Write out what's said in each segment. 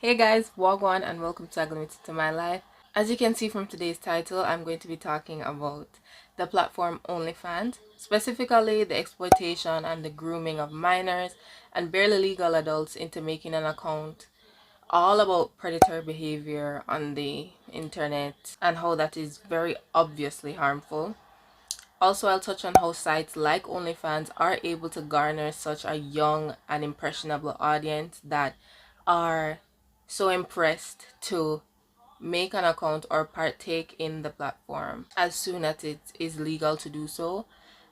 Hey guys, Wagwan and welcome to Unlimited to My Life. As you can see from today's title, I'm going to be talking about the platform Onlyfans, specifically the exploitation and the grooming of minors and barely legal adults into making an account, all about predatory behavior on the internet and how that is very obviously harmful. Also, I'll touch on how sites like OnlyFans are able to garner such a young and impressionable audience that are so impressed to make an account or partake in the platform as soon as it is legal to do so,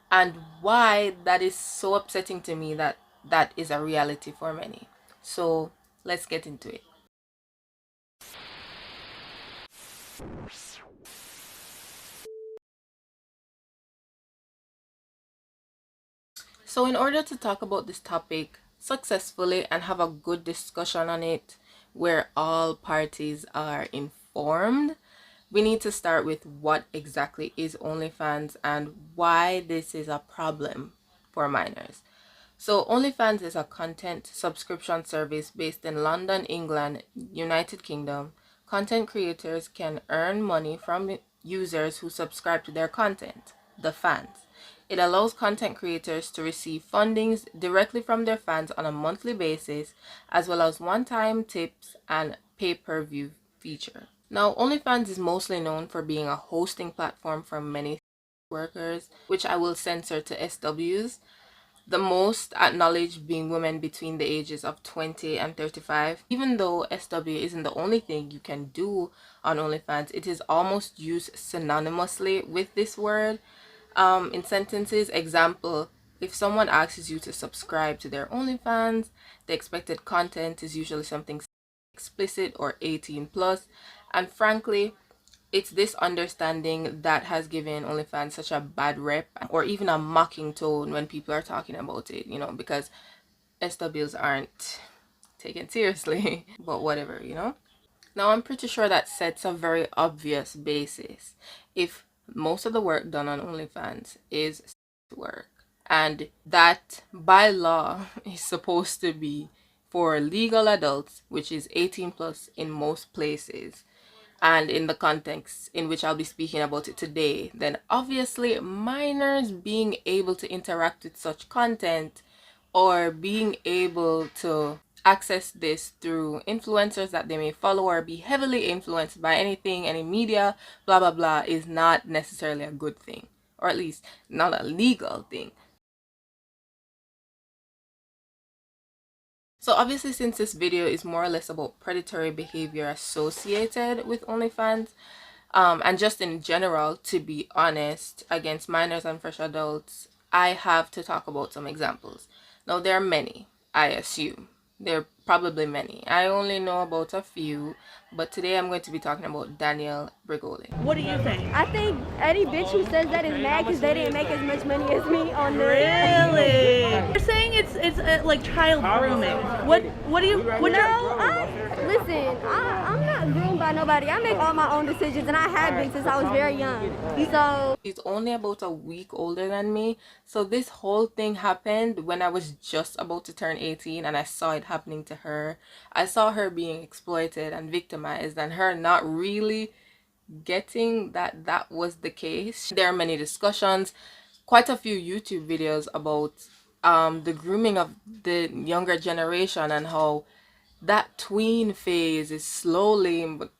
and why that is so upsetting to me that that is a reality for many. So let's get into it. So in order to talk about this topic successfully and have a good discussion on it where all parties are informed, we need to start with what exactly is OnlyFans and why this is a problem for minors. So OnlyFans is a content subscription service based in London, England, United Kingdom. Content creators can earn money from users who subscribe to their content, the fans. It allows content creators to receive fundings directly from their fans on a monthly basis, as well as one-time tips and pay-per-view feature. Now, OnlyFans is mostly known for being a hosting platform for many workers, which I will censor to SWs, the most acknowledged being women between the ages of 20 and 35. Even though SW isn't the only thing you can do on OnlyFans, it is almost used synonymously with this word in sentences. Example, if someone asks you to subscribe to their OnlyFans, the expected content is usually something explicit or 18 plus, and frankly, it's this understanding that has given OnlyFans such a bad rep or even a mocking tone when people are talking about it, because SWs aren't taken seriously. But whatever. Now, I'm pretty sure that sets a very obvious basis. If most of the work done on OnlyFans is work, and that by law is supposed to be for legal adults, which is 18 plus in most places, and in the context in which I'll be speaking about it today, then obviously minors being able to interact with such content or being able to access this through influencers that they may follow or be heavily influenced by anything, any media, blah blah blah, is not necessarily a good thing, or at least not a legal thing. So obviously, since this video is more or less about predatory behavior associated with OnlyFans, and just in general, to be honest, against minors and fresh adults, I have to talk about some examples. Now, there are many, I assume. There are probably many. I only know about a few, but today I'm going to be talking about Danielle Bregoli. What do you think? I think any bitch who says that is mad because they didn't make as much money as me on this. Really? You're saying it's like child grooming. What do you? What Listen, I'm not groomed by nobody. I make all my own decisions, and I have been since I was very young. So She's only about a week older than me, so this whole thing happened when I was just about to turn 18, and I saw it happening to her. I saw her being exploited and victimized, and her not really getting that that was the case. There are many discussions, quite a few YouTube videos about the grooming of the younger generation and how that tween phase is slowly but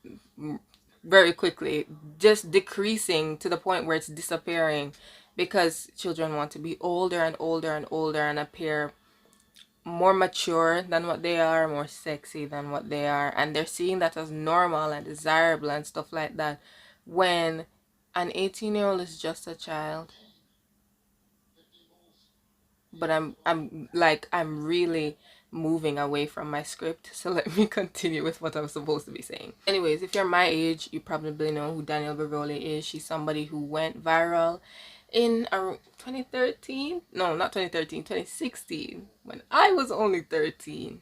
very quickly just decreasing to the point where it's disappearing because children want to be older and older and older and appear more mature than what they are, more sexy than what they are, and they're seeing that as normal and desirable and stuff like that, when an 18-year-old is just a child. But I'm really moving away from my script, so let me continue with what I was supposed to be saying. Anyways, if you're my age, you probably know who Danielle Bregoli is. She's somebody who went viral in 2013, no, not 2013, 2016, when I was only 13.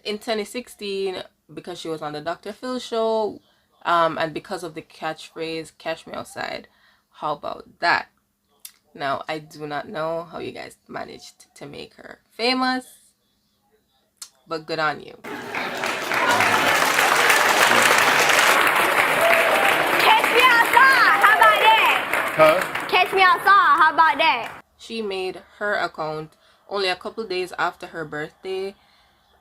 In 2016, because she was on the Dr. Phil show, and because of the catchphrase "Catch Me Outside." How about that? Now, I do not know how you guys managed to make her famous, but good on you. Catch me outside. How about that? She made her account only a couple days after her birthday,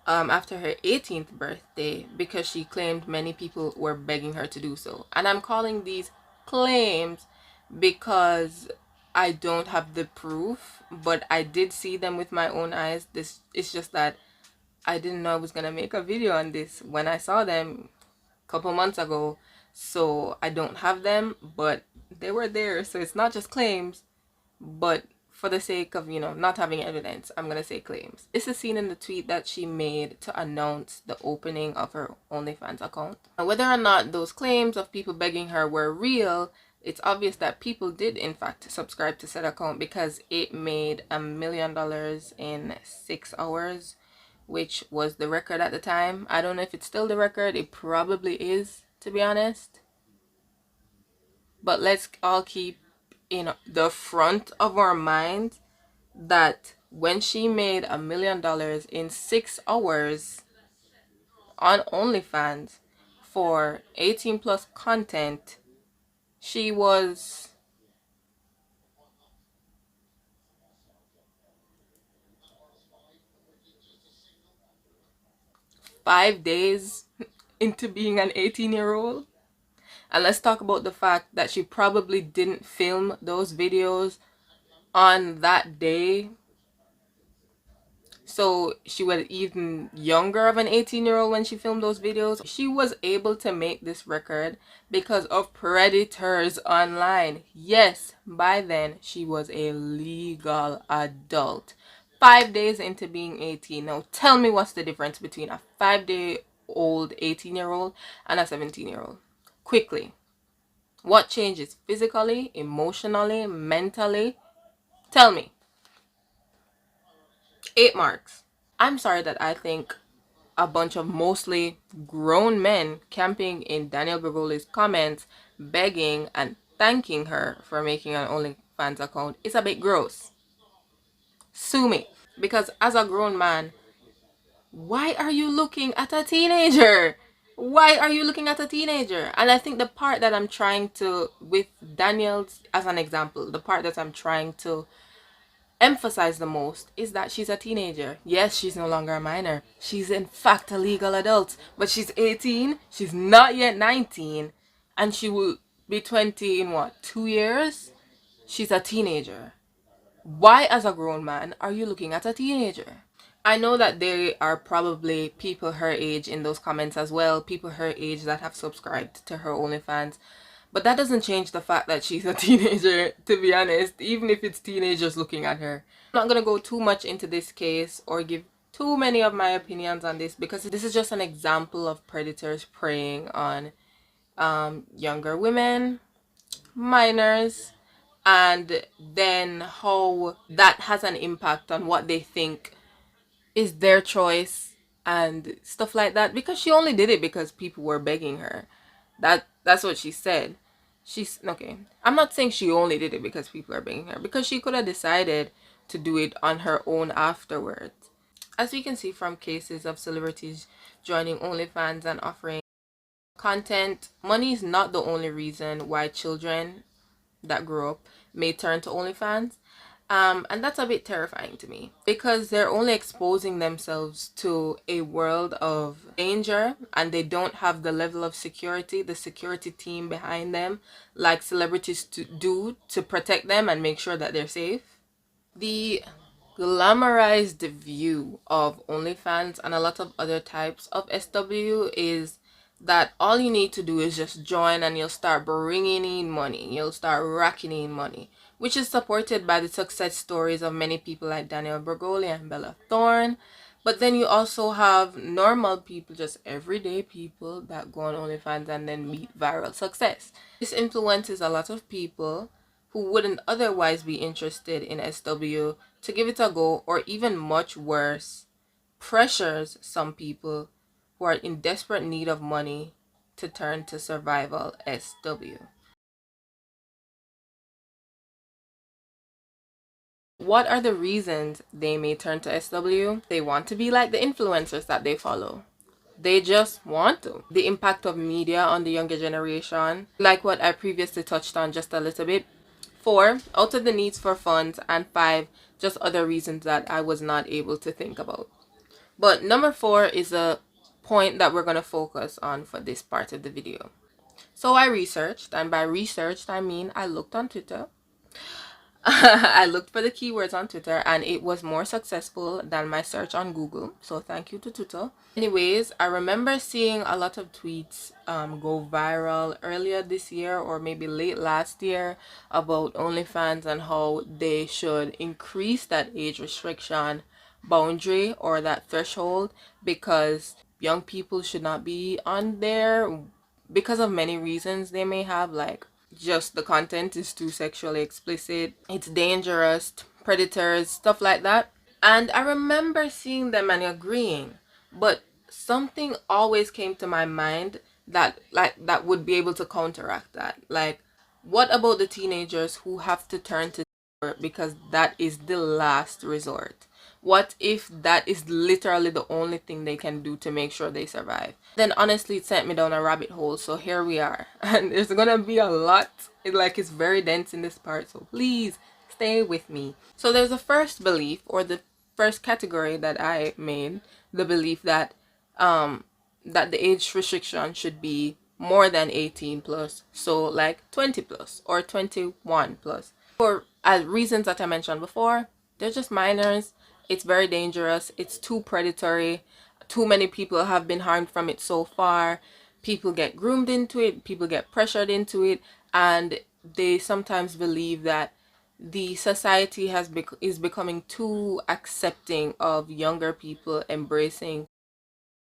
after her 18th birthday, because she claimed many people were begging her to do so. And I'm calling these claims because I don't have the proof, but I did see them with my own eyes. This it's just that I didn't know I was gonna make a video on this when I saw them a couple months ago. So I don't have them, but they were there. So it's not just claims, but for the sake of, not having evidence, I'm gonna say claims. This is seen in the tweet that she made to announce the opening of her OnlyFans account. And whether or not those claims of people begging her were real, it's obvious that people did in fact subscribe to said account, because it made $1 million in 6 hours, which was the record at the time. I don't know if it's still the record. It probably is, to be honest. But let's all keep in the front of our mind that when she made $1 million in 6 hours on OnlyFans for 18 plus content, she was five days into being an 18-year-old. And let's talk about the fact that she probably didn't film those videos on that day. So she was even younger of an 18-year-old when she filmed those videos. She was able to make this record because of predators online. Yes, by then she was a legal adult. 5 days into being 18. Now tell me what's the difference between a 5-day-old 18-year-old and a 17-year-old. Quickly. What changes physically, emotionally, mentally? Tell me. 8 marks. I'm sorry that I think a bunch of mostly grown men camping in Danielle Bregoli's comments, begging and thanking her for making an OnlyFans account is a bit gross. Sue me. Because as a grown man, why are you looking at a teenager? Why are you looking at a teenager? And I think the part that I'm trying to, with Danielle's as an example, the part that I'm trying to emphasize the most is that she's a teenager. Yes, she's no longer a minor. She's in fact a legal adult. But she's 18. She's not yet 19. And she will be 20 in what, 2 years? She's a teenager. Why, as a grown man, are you looking at a teenager? I know that there are probably people her age in those comments as well, people her age that have subscribed to her OnlyFans, but that doesn't change the fact that she's a teenager, to be honest, even if it's teenagers looking at her. I'm not going to go too much into this case or give too many of my opinions on this, because this is just an example of predators preying on younger women, minors, and then how that has an impact on what they think is their choice and stuff like that, because she only did it because people were begging her. That's what she said. She's okay. I'm not saying she only did it because people are begging her, because she could have decided to do it on her own afterwards. As we can see from cases of celebrities joining OnlyFans and offering content, money is not the only reason why children that grow up may turn to OnlyFans. And that's a bit terrifying to me, because they're only exposing themselves to a world of danger, and they don't have the level of security, the security team behind them, like celebrities do to protect them and make sure that they're safe. The glamorized view of OnlyFans and a lot of other types of SW is that all you need to do is just join and you'll start bringing in money. You'll start racking in money, which is supported by the success stories of many people like Danielle Bregoli and Bella Thorne. But then you also have normal people, just everyday people that go on OnlyFans and then meet viral success. This influences a lot of people who wouldn't otherwise be interested in SW to give it a go, or even much worse, pressures some people who are in desperate need of money to turn to survival SW. What are the reasons they may turn to SW? They want to be like the influencers that they follow. They just want to. The impact of media on the younger generation, like what I previously touched on just a little bit, 4, out of the needs for funds, and 5, just other reasons that I was not able to think about. But number 4 is a point that we're going to focus on for this part of the video. So I researched, and by researched I mean I looked on Twitter. I looked for the keywords on Twitter, and it was more successful than my search on Google. So thank you to Twitter. Anyways, I remember seeing a lot of tweets go viral earlier this year or maybe late last year about OnlyFans and how they should increase that age restriction boundary or that threshold, because young people should not be on there because of many reasons they may have, like just the content is too sexually explicit, it's dangerous, predators, stuff like that. And I remember seeing them and agreeing, but something always came to my mind that that would be able to counteract that. Like, what about the teenagers who have to turn to because that is the last resort? What if that is literally the only thing they can do to make sure they survive? Then honestly, it sent me down a rabbit hole, so here we are. And there's gonna be a lot, it's very dense in this part, so please stay with me. So there's a first belief, or the first category that I made, the belief that that the age restriction should be more than 18 plus, so like 20 plus or 21 plus, for reasons that I mentioned before. They're just minors, it's very dangerous, it's too predatory, too many people have been harmed from it so far, people get groomed into it, people get pressured into it, and they sometimes believe that the society is becoming too accepting of younger people embracing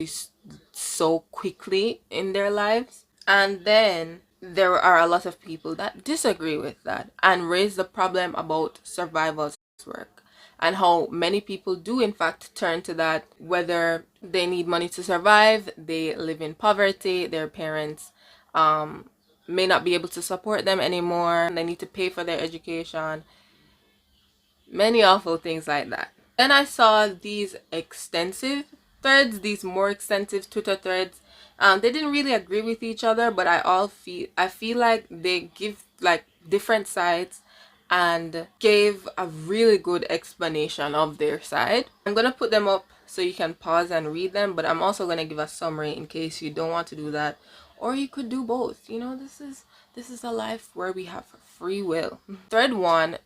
this so quickly in their lives. And then there are a lot of people that disagree with that and raise the problem about survival work, and how many people do in fact turn to that, whether they need money to survive, they live in poverty, their parents may not be able to support them anymore, they need to pay for their education, many awful things like that. Then I saw these extensive threads, these more extensive Twitter threads. They didn't really agree with each other, but I feel like they give like different sides and gave a really good explanation of their side. I'm gonna put them up so you can pause and read them, but I'm also gonna give a summary in case you don't want to do that, or you could do both. You know, this is a life where we have free will. Thread 1.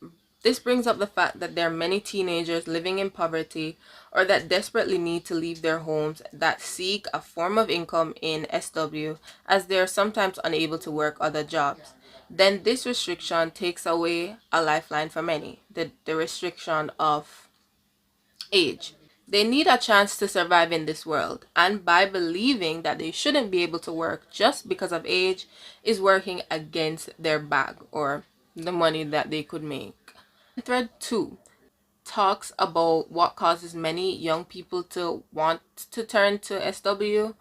This brings up the fact that there are many teenagers living in poverty or that desperately need to leave their homes that seek a form of income in SW, as they are sometimes unable to work other jobs. Then this restriction takes away a lifeline for many, the restriction of age. They need a chance to survive in this world, and by believing that they shouldn't be able to work just because of age is working against their bag or the money that they could make. Thread 2 talks about what causes many young people to want to turn to SW,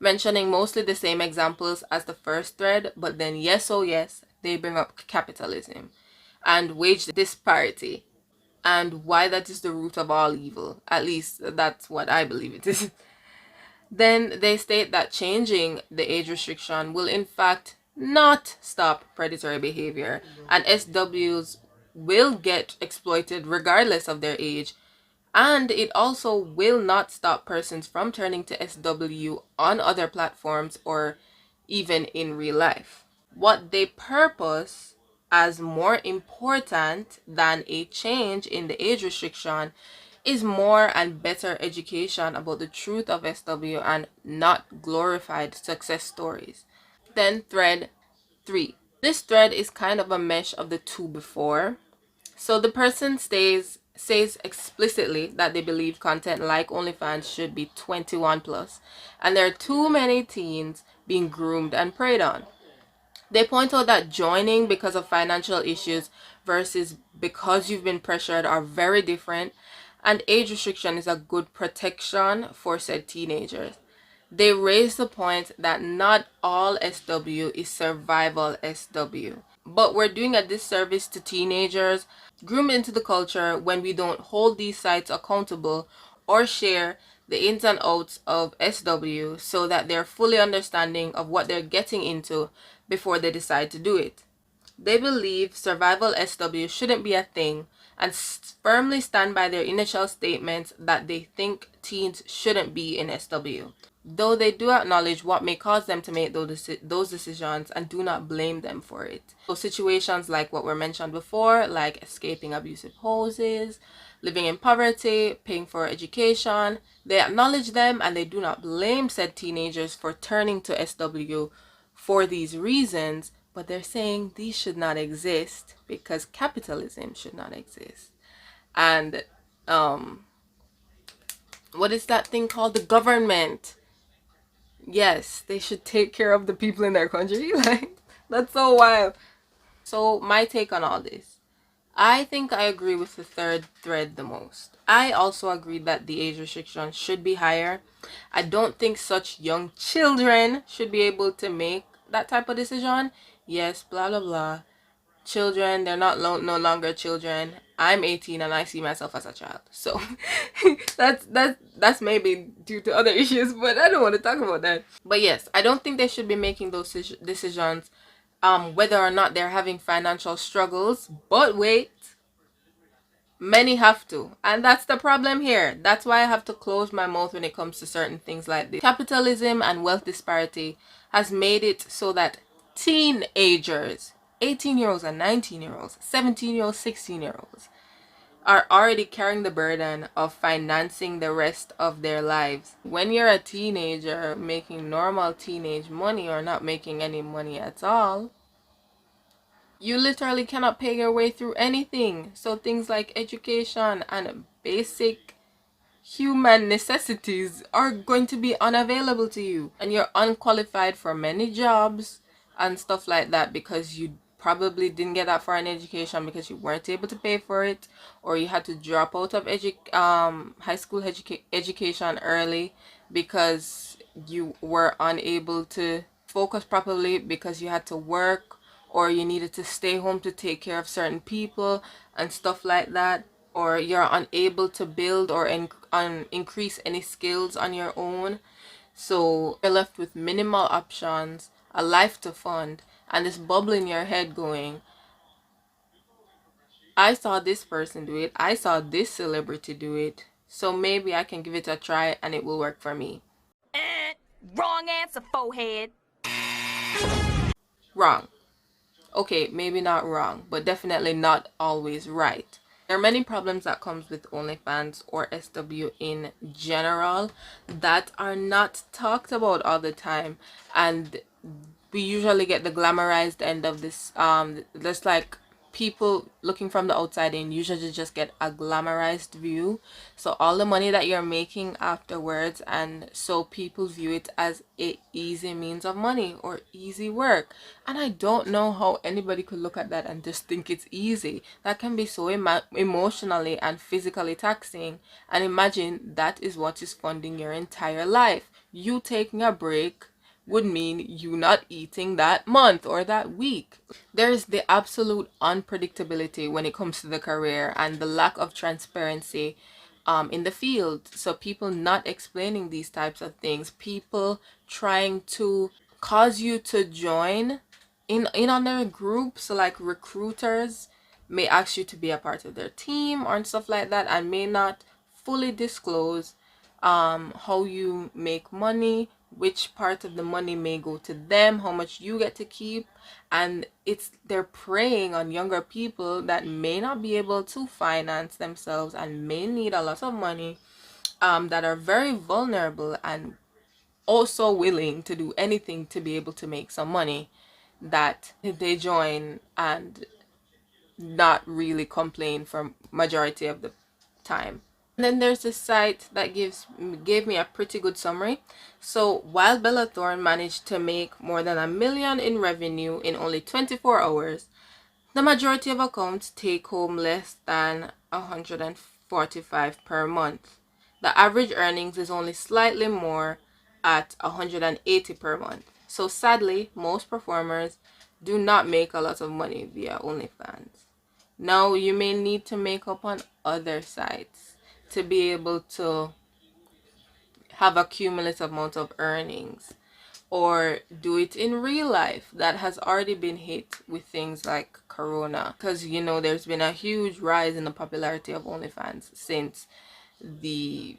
mentioning mostly the same examples as the first thread, but then yes, oh yes, they bring up capitalism and wage disparity and why that is the root of all evil. At least that's what I believe it is. Then they state that changing the age restriction will in fact not stop predatory behavior, and SWs will get exploited regardless of their age, and it also will not stop persons from turning to SW on other platforms or even in real life. What they purpose as more important than a change in the age restriction is more and better education about the truth of SW and not glorified success stories. Then thread 3. This thread is kind of a mesh of the two before. So the person says explicitly that they believe content like OnlyFans should be 21 plus, and there are too many teens being groomed and preyed on. They point out that joining because of financial issues versus because you've been pressured are very different, and age restriction is a good protection for said teenagers. They raise the point that not all SW is survival SW, but we're doing a disservice to teenagers groomed into the culture when we don't hold these sites accountable or share the ins and outs of SW so that they're fully understanding of what they're getting into before they decide to do it. They believe survival SW shouldn't be a thing and firmly stand by their initial statements that they think teens shouldn't be in SW. Though they do acknowledge what may cause them to make those decisions and do not blame them for it. So situations like what were mentioned before, like escaping abusive houses, living in poverty, paying for education, they acknowledge them and they do not blame said teenagers for turning to SW for these reasons, but they're saying these should not exist because capitalism should not exist. And what is that thing called? The government. Yes, they should take care of the people in their country. Like, that's so wild. So my take on all this, I think I agree with the third thread the most. I also agree that the age restriction should be higher. I don't think such young children should be able to make that type of decision. Yes, blah blah blah. Children, they're not no longer children. I'm 18 and I see myself as a child. So that's maybe due to other issues, but I don't want to talk about that. But yes, I don't think they should be making those decisions whether or not they're having financial struggles. But wait, many have to, and that's the problem here. That's why I have to close my mouth when it comes to certain things like this. Capitalism and wealth disparity has made it so that teenagers, 18-year-olds and 19-year-olds, 17-year-olds, 16-year-olds, are already carrying the burden of financing the rest of their lives. When you're a teenager making normal teenage money or not making any money at all, you literally cannot pay your way through anything. So things like education and basic human necessities are going to be unavailable to you, and you're unqualified for many jobs and stuff like that because you probably didn't get that far in education because you weren't able to pay for it, or you had to drop out of high school education early because you were unable to focus properly because you had to work, or you needed to stay home to take care of certain people and stuff like that, or you're unable to build or increase any skills on your own. So you're left with minimal options, a life to fund, and this bubble in your head going, I saw this person do it, I saw this celebrity do it, so maybe I can give it a try and it will work for me. Wrong answer, forehead. Wrong. Okay, maybe not wrong, but definitely not always right. There are many problems that comes with OnlyFans or SW in general that are not talked about all the time, and we usually get the glamorized end of this. Just like people looking from the outside in usually just get a glamorized view, so all the money that you're making afterwards, and so people view it as a easy means of money or easy work. And I don't know how anybody could look at that and just think it's easy. That can be so emotionally and physically taxing. And imagine that is what is funding your entire life. You taking a break would mean you not eating that month or that week. There's the absolute unpredictability when it comes to the career and the lack of transparency in the field. So people not explaining these types of things, people trying to cause you to join in on their group. So like recruiters may ask you to be a part of their team or stuff like that, and may not fully disclose how you make money, which part of the money may go to them, how much you get to keep. And they're preying on younger people that may not be able to finance themselves and may need a lot of money, that are very vulnerable and also willing to do anything to be able to make some money, that they join and not really complain for majority of the time. And then there's this site that gave me a pretty good summary. So while Bella Thorne managed to make more than $1 million in revenue in only 24 hours, the majority of accounts take home less than 145 per month. The average earnings is only slightly more at 180 per month. So sadly, most performers do not make a lot of money via OnlyFans. Now, you may need to make up on other sites to be able to have a cumulative amount of earnings, or do it in real life that has already been hit with things like corona, because you know there's been a huge rise in the popularity of OnlyFans since the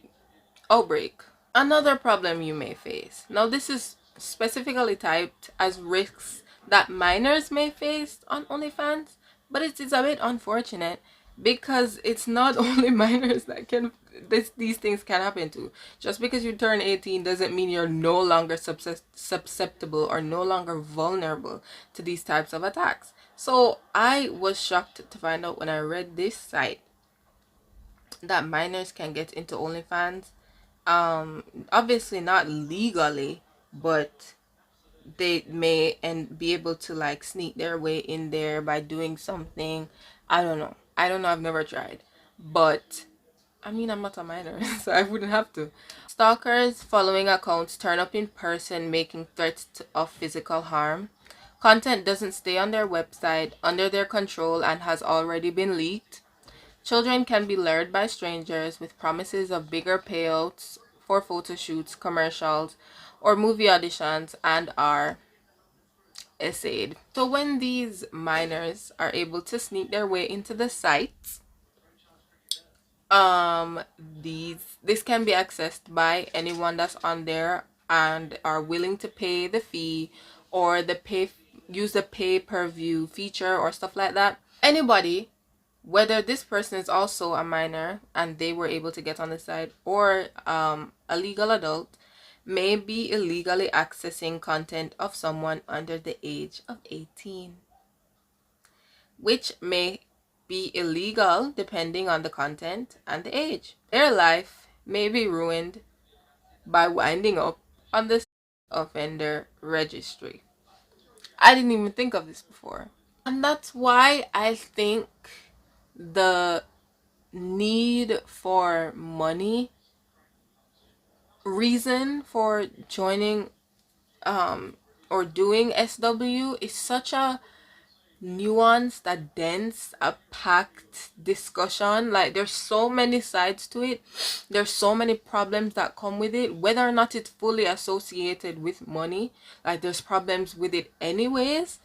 outbreak. Another problem you may face, now this is specifically typed as risks that minors may face on OnlyFans, but it is a bit unfortunate because it's not only minors that can these things can happen to. Just because you turn 18 doesn't mean you're no longer susceptible or no longer vulnerable to these types of attacks. So I was shocked to find out when I read this site that minors can get into OnlyFans. Obviously not legally, but they may and be able to like sneak their way in there by doing something. I don't know, I've never tried, but I mean, I'm not a minor, so I wouldn't have to. Stalkers following accounts turn up in person, making threats of physical harm. Content doesn't stay on their website under their control and has already been leaked. Children can be lured by strangers with promises of bigger payouts for photo shoots, commercials, or movie auditions and are essayed. So when these minors are able to sneak their way into the site, this can be accessed by anyone that's on there and are willing to pay the fee or use the pay per view feature or stuff like that. Anybody, whether this person is also a minor and they were able to get on the site, or a legal adult, may be illegally accessing content of someone under the age of 18, which may be illegal depending on the content and the age. Their life may be ruined by winding up on the offender registry. I didn't even think of this before. And that's why I think the need for money reason for joining or doing SW is such a nuanced, a dense, a packed discussion. Like there's so many sides to it, there's so many problems that come with it, whether or not it's fully associated with money. Like there's problems with it anyways,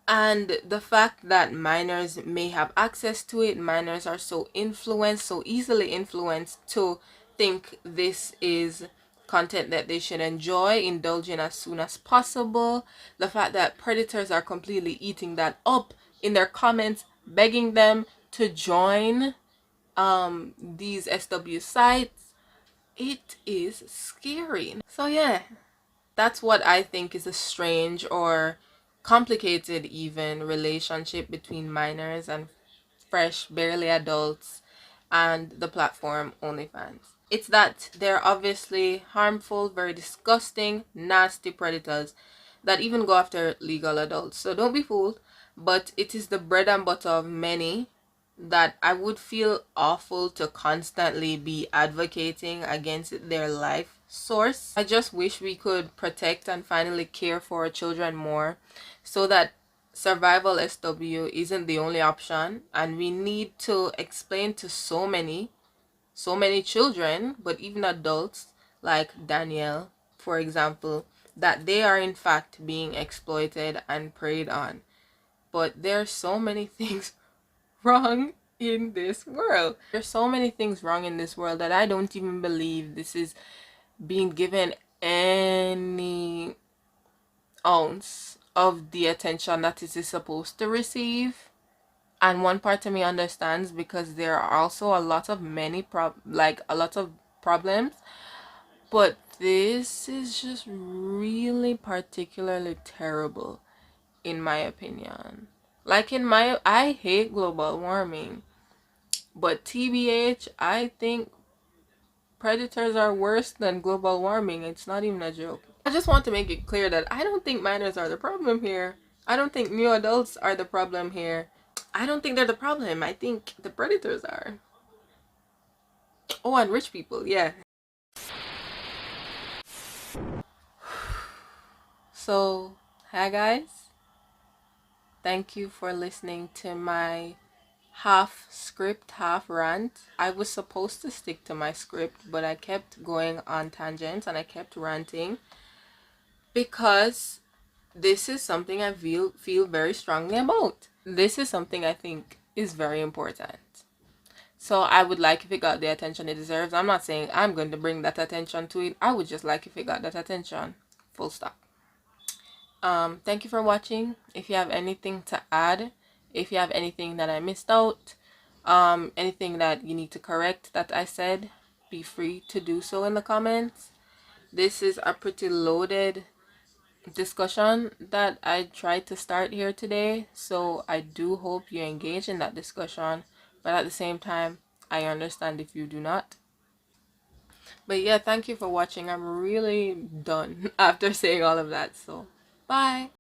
and the fact that minors may have access to it, minors are so influenced, so easily influenced to think this is content that they should enjoy, indulge in as soon as possible. The fact that predators are completely eating that up in their comments, begging them to join these SW sites, it is scary. So yeah, that's what I think is a strange or complicated even relationship between minors and fresh, barely adults and the platform OnlyFans. It's that they're obviously harmful, very disgusting, nasty predators that even go after legal adults. So don't be fooled, but it is the bread and butter of many that I would feel awful to constantly be advocating against their life source. I just wish we could protect and finally care for our children more, so that survival SW isn't the only option, and we need to explain to so many children, but even adults like Danielle, for example, that they are in fact being exploited and preyed on. But there's so many things wrong in this world. There's so many things wrong in this world that I don't even believe this is being given any ounce of the attention that it is supposed to receive. And one part of me understands, because there are also a lot of a lot of problems, but this is just really particularly terrible in my opinion. I hate global warming, but TBH, I think predators are worse than global warming. It's not even a joke. I just want to make it clear that I don't think minors are the problem here. I don't think new adults are the problem here. I don't think they're the problem. I think the predators are. Oh, and rich people, yeah. So, hi guys. Thank you for listening to my half script, half rant. I was supposed to stick to my script, but I kept going on tangents and I kept ranting. because this is something I feel very strongly about. This is something I think is very important. So I would like if it got the attention it deserves. I'm not saying I'm going to bring that attention to it. I would just like if it got that attention. Full stop. Thank you for watching. If you have anything to add, if you have anything that I missed out, anything that you need to correct that I said, be free to do so in the comments. This is a pretty loaded discussion that I tried to start here today, so I do hope you engage in that discussion, but at the same time I understand if you do not. But yeah, thank you for watching. I'm really done after saying all of that, so bye.